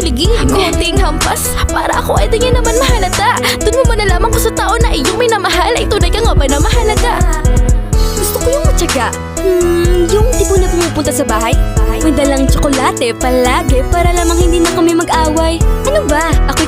kiligin. Konting hampas para ako ay tingin naman mahalata. Doon mo malalaman ko sa tao na iyong minamahal ay tunay ka nga ba na mahalaga. Gusto ko yung matyaga. Yung tipo na pumupunta sa bahay, may dalang tsokolate palagi para lamang hindi na kami mag-away. Ano ba? Ako'y